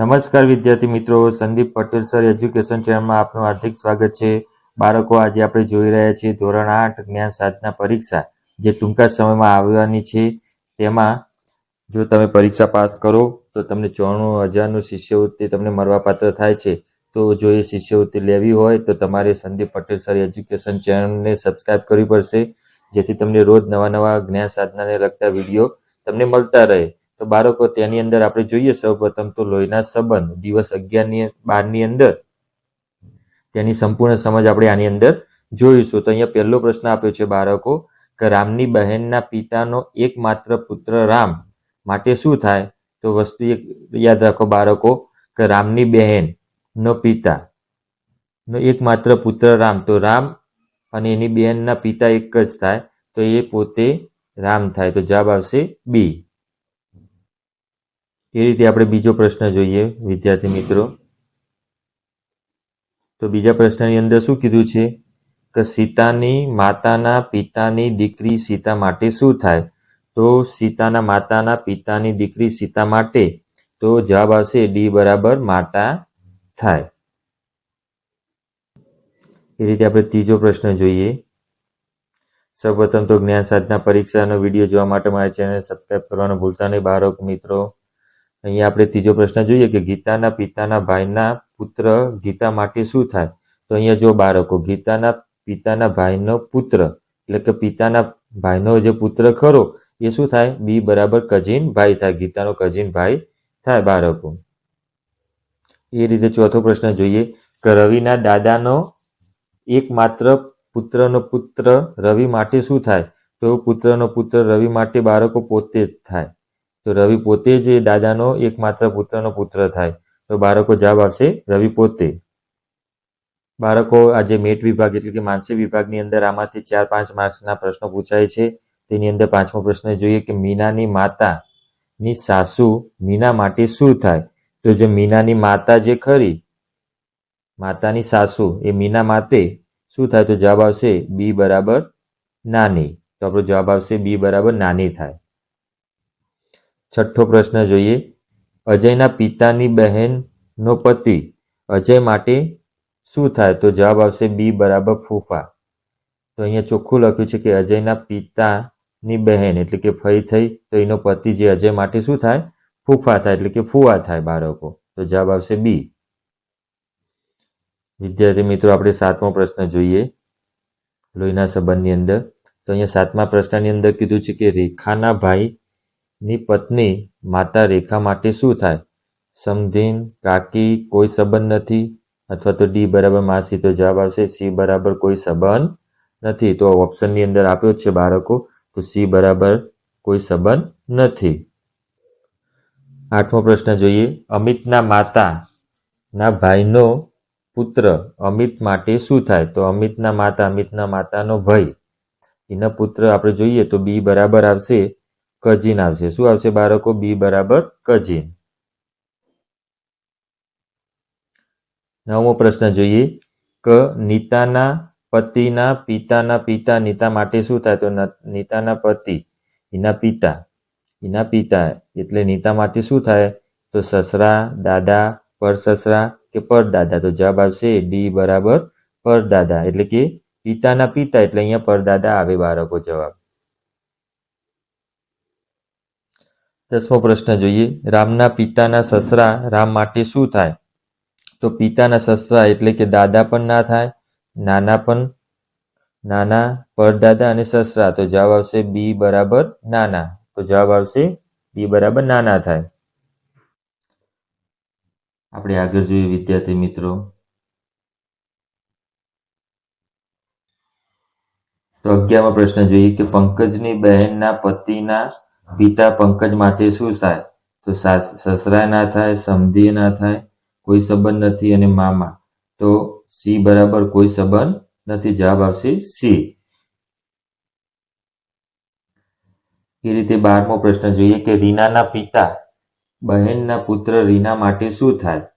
નમસ્કાર વિદ્યાર્થી મિત્રો, સંદીપ પટેલ સર એજ્યુકેશન ચેનલમાં આપનું હાર્દિક સ્વાગત છે. બાળકો, આજે આપણે જોઈ રહ્યા છીએ ધોરણ 8 જ્ઞાન સાધના પરીક્ષા, જે ટૂંકા સમયમાં આવવાની છે. તેમાં જો તમે પરીક્ષા પાસ કરો તો તમને 94,000નું શિષ્યવૃત્તિ તમને મળવાપાત્ર થાય છે. તો જો એ શિષ્યવૃત્તિ લેવી હોય તો તમારે સંદીપ પટેલ સર એજ્યુકેશન ચેનલને સબસ્ક્રાઇબ કરવી પડશે, જેથી તમને રોજ નવા જ્ઞાન સાધનાને લગતા વિડીયો તમને મળતા રહે. તો બાળકો, તેની અંદર આપણે જોઈએ સૌપ્રથમ તો લોહીના સંબંધ દિવસ 11-12 અંદર તેની સંપૂર્ણ સમજ આપણે આની અંદર જોઈશું. તો અહીંયા પહેલો પ્રશ્ન આપ્યો છે બાળકો કે રામની બહેનના પિતાનો એકમાત્ર પુત્ર રામ માટે શું થાય? તો વસ્તુ એક યાદ રાખો બાળકો કે રામની બહેનનો પિતાનો એકમાત્ર પુત્ર રામ, તો રામ અને એની બહેનના પિતા એક જ થાય, તો એ પોતે રામ થાય. તો જવાબ આવશે બી. એ રીતે આપણે બીજો પ્રશ્ન જોઈએ વિદ્યાર્થી મિત્રો. તો બીજા પ્રશ્નની અંદર શું કીધું છે કે સીતાની માતાના પિતાની દીકરી સીતા માટે શું થાય? તો સીતાના માતાના પિતાની દીકરી સીતા માટે તો જવાબ આવશે ડી બરાબર માતા થાય. એ રીતે આપણે ત્રીજો પ્રશ્ન જોઈએ. સૌપ્રથમ તો જ્ઞાન સાધના પરીક્ષાનો વિડીયો જોવા માટે મારી ચેનલ સબસ્ક્રાઇબ કરવાનું ભૂલતા નહીં બાળકો મિત્રો. અહીંયા આપણે ત્રીજો પ્રશ્ન જોઈએ કે ગીતાના પિતાના ભાઈના પુત્ર ગીતા માટે શું થાય? તો અહીંયા જો બાળકો, ગીતાના પિતાના ભાઈનો પુત્ર એટલે કે પિતાના ભાઈનો જે પુત્ર ખરો એ શું થાય? બી બરાબર કજીન ભાઈ થાય, ગીતાનો કજીન ભાઈ થાય બાળકો. એ રીતે ચોથો પ્રશ્ન જોઈએ કે રવિના દાદાનો એકમાત્ર પુત્રનો પુત્ર રવિ માટે શું થાય? તો પુત્રનો પુત્ર રવિ માટે બાળકો પોતે જ થાય. તો રવિ પોતે જ દાદાનો એકમાત્ર પુત્રનો પુત્ર થાય. તો બાળકો જવાબ આવશે રવિ પોતે. બાળકો, આજે મેટ વિભાગ એટલે કે માનસિક વિભાગની અંદર આમાંથી 4-5 માર્ક્સના પ્રશ્નો પૂછાય છે. તેની અંદર 5મો પ્રશ્ન જોઈએ કે મીનાની માતાની સાસુ મીના માટે શું થાય? તો જે મીનાની માતા જે ખરી, માતાની સાસુ એ મીના માટે શું થાય? તો જવાબ આવશે બી બરાબર નાની. તો આપણો જવાબ આવશે બી બરાબર નાની થાય. છઠ્ઠો પ્રશ્ન જોઈએ, અજયના પિતાની બહેનનો પતિ અજય માટે શું થાય? તો જવાબ આવશે બી બરાબર ફૂફા. તો અહીંયા ચોખ્ખું લખ્યું છે કે અજયના પિતાની બહેન એટલે કે ફઈ થઈ, તો એનો પતિ જે અજય માટે શું થાય? ફૂફા થાય એટલે કે ફુવા થાય બાળકો. તો જવાબ આવશે બી. વિદ્યાર્થી મિત્રો, આપણે 7મો પ્રશ્ન જોઈએ લોહીના સંબંધની અંદર. તો અહીંયા 7મા પ્રશ્નની અંદર કીધું છે કે રેખાના ભાઈની પત્ની માતા રેખા માટે શું થાય? સમધીન, કાકી, કોઈ સંબંધ નથી, અથવા તો ડી બરાબર માસી. તો જવાબ આવશે સી બરાબર કોઈ સંબંધ નથી. તો ઓપ્શનની અંદર આપ્યો છે બાળકો, તો સી બરાબર કોઈ સંબંધ નથી. 8મો પ્રશ્ન જોઈએ, અમિતના માતાના ભાઈનો પુત્ર અમિત માટે શું થાય? તો અમિતના માતાનો ભાઈ એના પુત્ર આપણે જોઈએ તો બી બરાબર આવશે કજીન આવશે. શું આવશે બાળકો? બી બરાબર કજીન. 9મો પ્રશ્ન જોઈએ કે નીતાના પતિના પિતાના પિતા નીતા માટે શું થાય? તો નીતાના પતિ એના પિતા એટલે નીતા માટે શું થાય? તો સસરા, દાદા, પરસસરા કે પરદાદા. તો જવાબ આવશે ડી બરાબર પરદાદા એટલે કે પિતાના પિતા એટલે અહીંયા પરદાદા આવે બાળકો જવાબ. 10મો પ્રશ્ન જોઈએ, રામના પિતાના સસરા રામ માટે શું થાય? તો પિતાના સસરા એટલે કે દાદા પણ ના થાય, નાના પરદાદા અને સસરા. તો જવાબ આવશે બી બરાબર નાના. તો જવાબ આવશે બી બરાબર નાના થાય. આપણે આગળ જોઈએ વિદ્યાર્થી મિત્રો. તો 11મો પ્રશ્ન જોઈએ કે પંકજની બહેનના પતિના પિતા પંકજ માટે શું થાય? તો સસરા ના થાય, સમધી ના થાય, કોઈ સંબંધ નથી અને મામા. તો સી બરાબર કોઈ સંબંધ નથી. જવાબ આવશે સી. એ રીતે 12મો પ્રશ્ન જોઈએ કે રીનાના પિતા બહેનના પુત્ર રીના માટે શું થાય?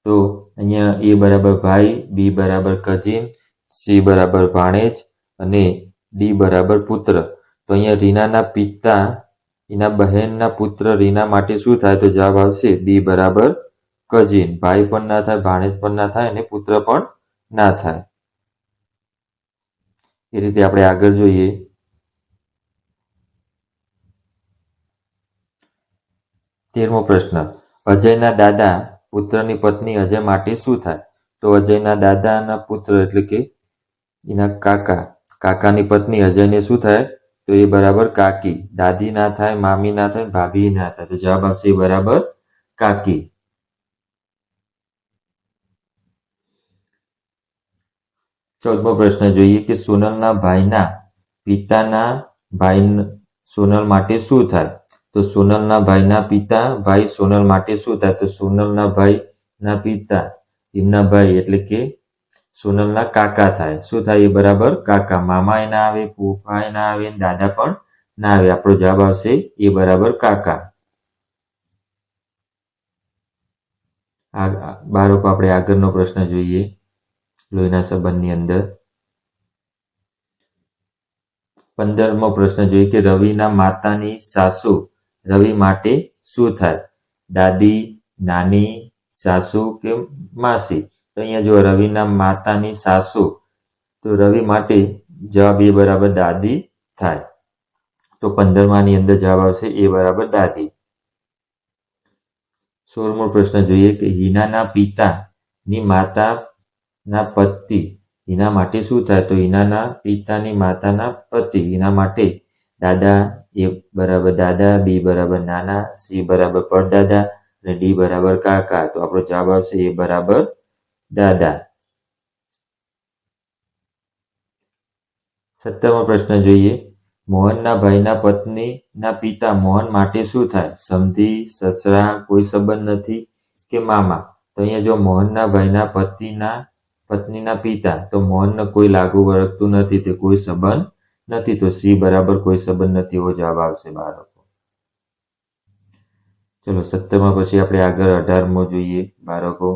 તો અહીંયા એ બરાબર ભાઈ, બી બરાબર કજીન, સી બરાબર ભાણેજ અને ડી બરાબર પુત્ર. તો અહીંયા રીનાના પિતા એના બહેનના પુત્ર રીના માટે શું થાય? તો જવાબ આવશે બી બરાબર કઝિન, ભાઈ પણ ના થાય, ભાણેજ પણ ના થાય અને પુત્ર પણ ના થાય. એ રીતે આપણે આગળ જોઈએ. 13મો પ્રશ્ન, અજયના દાદા પુત્રની પત્ની અજય માટે શું થાય? તો અજયના દાદાના પુત્ર એટલે કે એના કાકાની પત્ની અજયને શું થાય? તો એ બરાબર કાકી. દાદી ના થાય, મામી ના થાય, ભાભી ના થાય. તો જવાબ આવશે એ બરાબર કાકી. 14મો પ્રશ્ન જોઈએ કે સોનલના ભાઈના પિતાના ભાઈ સોનલ માટે શું થાય? તો સોનલના ભાઈના પિતા ભાઈ સોનલ માટે શું થાય? તો સોનલના ભાઈના પિતા એમના ભાઈ એટલે કે સોનલના કાકા થાય. શું થાય? એ બરાબર કાકા. મામા એ ના આવે, ફૂફા એ ના આવે, દાદા પણ ના આવે. આપણો જવાબ આવશે એ બરાબર કાકા. બાળકો આપણે આગળનો પ્રશ્ન જોઈએ લોહીના સંબંધની અંદર. 15મો પ્રશ્ન જોઈએ કે રવિના માતાની સાસુ રવિ માટે શું થાય? દાદી, નાની, સાસુ કે માસી? તો અહીંયા જો રવિના માતાની સાસુ, તો રવિ માટે જવાબ એ બરાબર દાદી થાય. તો 15માની અંદર જવાબ આવશે એ બરાબર દાદી. 16મો પ્રશ્ન જોઈએ કે હિનાના પિતાની માતાના પતિ હિના માટે શું થાય? તો હિનાના પિતાની માતાના પતિ હિના માટે દાદા, એ બરાબર દાદા, બી બરાબર નાના, સી બરાબર પરદાદા અને ડી બરાબર કાકા. તો આપણો જવાબ આવશે એ બરાબર દાદા. 17મો પ્રશ્ન જોઈએ. મોહનના ભાઈના પત્નીના પિતા મોહન માટે શું થાય? સમધી, સસરા, કોઈ સંબંધ નથી કે મામા? તો અહીંયા જો મોહનના ભાઈના પત્નીના પિતા, તો મોહનને કોઈ લાગુ વળગતું નથી, તે કોઈ સંબંધ નથી. તો સી બરાબર કોઈ સંબંધ નથી એવો જવાબ આવશે બાળકો. ચલો 17મા પછી આપણે આગળ 18મો જોઈએ બાળકો.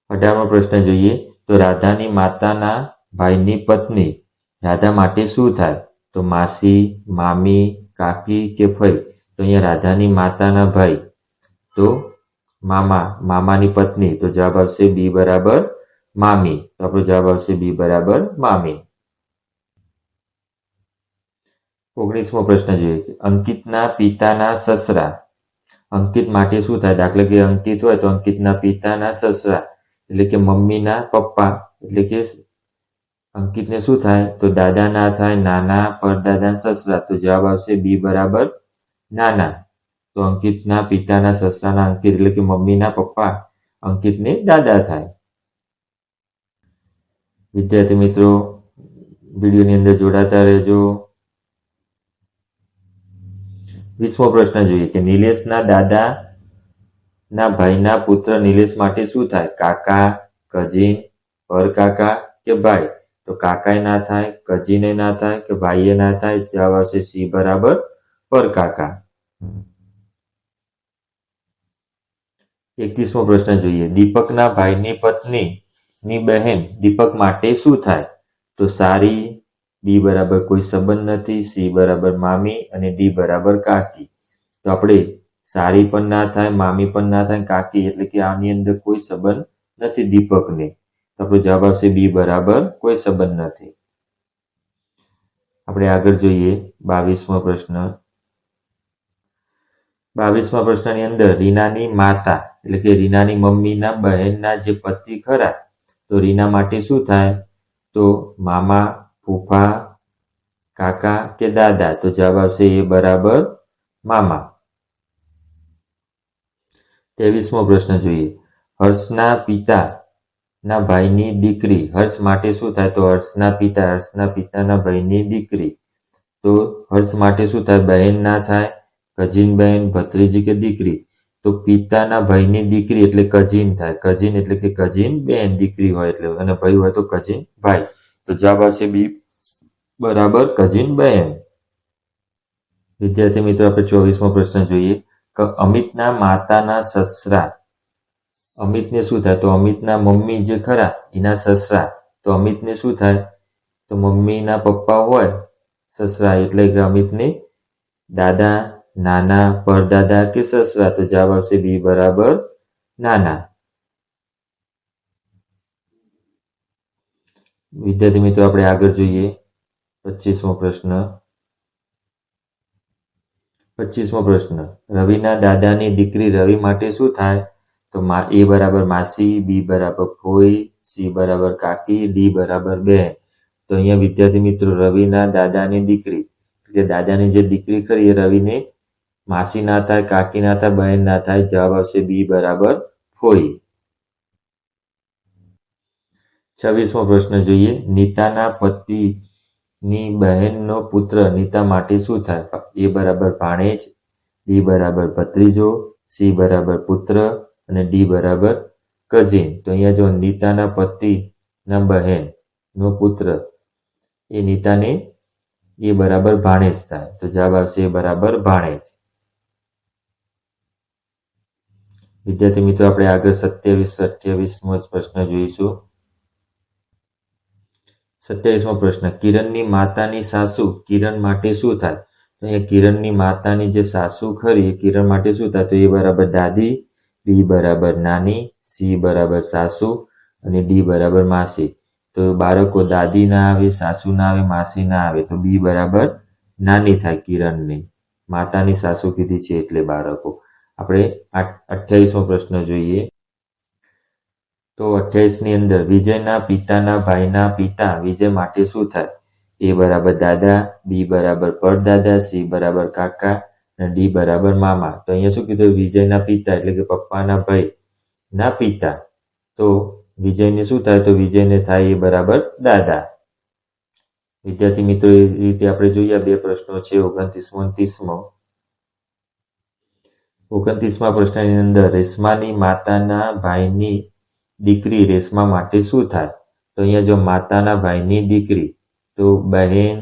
18મો પ્રશ્ન જોઈએ તો રાધાની માતાના ભાઈની પત્ની રાધા માટે શું થાય? તો માસી, મામી, કાકી કે ફઈ? તો અહીંયા રાધાની માતાના ભાઈ તો મામાની પત્ની. તો જવાબ આવશે બી બરાબર મામી. તો આપણો જવાબ આવશે બી બરાબર મામી. 19મો પ્રશ્ન જોઈએ કે અંકિતના પિતાના સસરા અંકિત માટે શું થાય? દાખલા કે અંકિત હોય તો અંકિતના પિતાના સસરા એટલે કે મમ્મીના પપ્પા એટલે કે અંકિતને શું થાય? તો દાદા ના થાય, નાના, પરદાદા, સસરા. તો જવાબ આવશે બી બરાબર નાના. તો અંકિતના પિતાના સસરાના અંકિત એટલે કે મમ્મીના પપ્પા અંકિતને દાદા થાય. વિદ્યાર્થી મિત્રો વિડીયોની અંદર જોડાતા રહેજો. 20મો પ્રશ્ન જોઈએ કે નિલેશના દાદાના ભાઈના પુત્ર નિલેશ માટે શું થાય? કાકા, કઝિન, પરકાકા કે ભાઈ? તો કાકાએ ના થાય, કઝિને ના થાય કે ભાઈએ ના થાય. જવાબ આવશે સી બરાબર પરકાકા. 21મો પ્રશ્ન જોઈએ. દીપકના ભાઈની પત્નીની બહેન દીપક માટે શું થાય? તો સારી, બી બરાબર કોઈ સંબંધ નથી, સી બરાબર મામી અને ડી બરાબર કાકી. તો આપણે સારી પણ ના થાય, મામી પણ ના થાય, કાકી એટલે કે આની અંદર કોઈ સંબંધ નથી દીપકને. તો આપણો જવાબ આવશે બી બરાબર કોઈ સંબંધ નથી. આપણે આગળ જોઈએ 22મો પ્રશ્ન. 22મા પ્રશ્નની અંદર રીનાની માતા એટલે કે રીનાની મમ્મીના બહેનના જે પતિ ખરા તો રીના માટે શું થાય? તો મામા, ફૂફા, કાકા કે દાદા? તો જવાબ આવશે એ બરાબર મામા. 23મો પ્રશ્ન જોઈએ. હર્ષના પિતાના ભાઈની દીકરી હર્ષ માટે શું થાય? તો હર્ષના પિતાના ભાઈની દીકરી. તો હર્ષ માટે શું થાય? બહેન ના થાય, કઝિન બહેન, ભત્રીજી કે દીકરી? તો પિતાના ભાઈની દીકરી એટલે કઝિન થાય. કઝિન એટલે કે કઝિન બહેન, દીકરી હોય એટલે, અને ભાઈ હોય તો કઝિન ભાઈ. તો જવાબ આવશે બી બરાબર કઝિન બહેન. વિદ્યાર્થી મિત્રો આપણે 24મો પ્રશ્ન જોઈએ કે અમિતના માતાના સસરા અમિતને શું થાય? તો અમિતના મમ્મી જે ખરા એના સસરા. તો અમિતને શું થાય? તો મમ્મીના પપ્પા હોય સસરા એટલે કે અમિતને દાદા, નાના, પરદાદા કે સસરા? તો જવાબ આવશે બી બરાબર નાના. વિદ્યાર્થી મિત્રો આપણે આગળ જોઈએ 25મો પ્રશ્ન. 25મો પ્રશ્ન, રવિના દાદાની દીકરી રવિ માટે શું થાય? તો એ બરાબર માસી, બી બરાબર ફોઈ, સી બરાબર કાકી, ડી બરાબર બહેન. તો અહીંયા વિદ્યાર્થી મિત્રો રવિના દાદાની દીકરી એટલે દાદાની જે દીકરી ખરી એ રવિને માસી ના થાય, કાકી ના થાય, બહેન ના થાય. જવાબ આવશે બી બરાબર ફોઈ. 26મો પ્રશ્ન જોઈએ. નીતાના પતિની બહેનનો પુત્ર નીતા માટે શું થાય? એ બરાબર ભાણેજ, બી બરાબર ભત્રીજો, સી બરાબર પુત્ર અને ડી બરાબર કઝિન. તો અહીંયા જો નીતાના પતિના બહેનનો પુત્ર એ નીતાને એ બરાબર ભાણેજ થાય. તો જવાબ આવશે એ બરાબર ભાણેજ. વિદ્યાર્થી મિત્રો આપણે આગળ 27-28મો પ્રશ્ન જોઈશું. 27મો પ્રશ્ન, કિરણની માતાની સાસુ કિરણ માટે શું થાય? તો અહીંયા કિરણની માતાની જે સાસુ ખરી એ કિરણ માટે શું થાય? તો એ બરાબર દાદી, બી બરાબર નાની, સી બરાબર સાસુ અને ડી બરાબર માસી. તો બાળકો દાદી ના આવે, સાસુ ના આવે, માસી ના આવે. તો બી બરાબર નાની થાય કિરણની. માતાની સાસુ કીધી છે એટલે બાળકો. આપણે 28મો પ્રશ્ન જોઈએ. તો 28ની અંદર વિજયના પિતાના ભાઈના પિતા વિજય માટે શું થાય? એ બરાબર દાદા, બી બરાબર પરદાદા, સી બરાબર કાકા અને ડી બરાબર મામા. તો અહીંયા શું કીધું? વિજયના પિતા એટલે કે પપ્પાના ભાઈ ના પિતા. તો વિજયને શું થાય? તો વિજયને થાય એ બરાબર દાદા. વિદ્યાર્થી મિત્રો એ રીતે આપણે જોઈએ 2 પ્રશ્નો છે 29મો અને 30મો. 29મા પ્રશ્નની અંદર રેશમાની માતાના ભાઈની દીકરી રેશમા માટે શું થાય? તો અહીંયા જો માતાના ભાઈની દીકરી તો બહેન,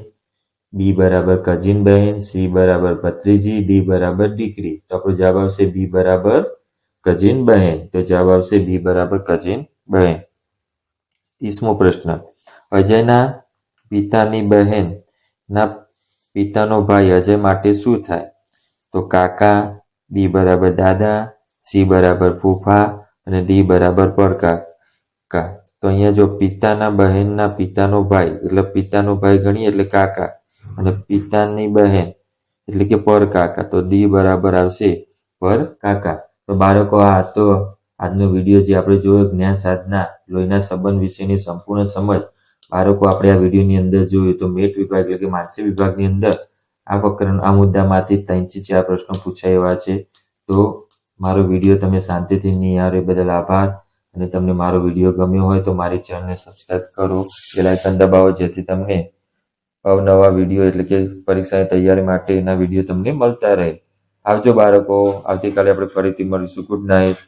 બી બરાબર કઝિન બહેન, સી બરાબર ભત્રીજી, ડી બરાબર દીકરી. તો આપણો જવાબ આવશે બી બરાબર કઝિન બહેન. તો જવાબ આવશે બી બરાબર કઝિન બહેન. 30મો પ્રશ્ન, અજયના પિતાની બહેનના પિતાનો ભાઈ અજય માટે શું થાય? તો કાકા, બી બરાબર દાદા, સી બરાબર ફૂફા અને ડી બરાબર પરકાકા. તો અહીંયા જો પિતાના બહેનના પિતાનો ભાઈ એટલે પિતાનો ભાઈ ગણીએ એટલે કાકા અને પિતાની બહેન એટલે કે પરકાકા. તો ડી બરાબર આવશે પરકાકા. તો બાળકો આ તો આજનો વિડીયો જે આપણે જોયો જ્ઞાન સાધના લોહીના સંબંધ વિશેની સંપૂર્ણ સમજ બાળકો આપણે આ વિડીયોની અંદર જોયું. તો મેટ વિભાગ એટલે કે માનસિક વિભાગની અંદર આ પ્રકરણ આ મુદ્દામાંથી 3 થી 4 પ્રશ્નો પૂછાયા છે. તો મારો વિડીયો તમે શાંતિથી નિહાળે બદલ આભાર. અને તમને મારો વિડીયો ગમ્યો હોય તો મારી ચેનલને સબસ્ક્રાઇબ કરો, બેલ આઇકન દબાવો જેથી તમને અવનવા વિડીયો એટલે કે પરીક્ષાની તૈયારી માટેના વિડીયો તમને મળતા રહે. આવજો બાળકો, આવતીકાલે આપણે ફરીથી મળીશું. Good night.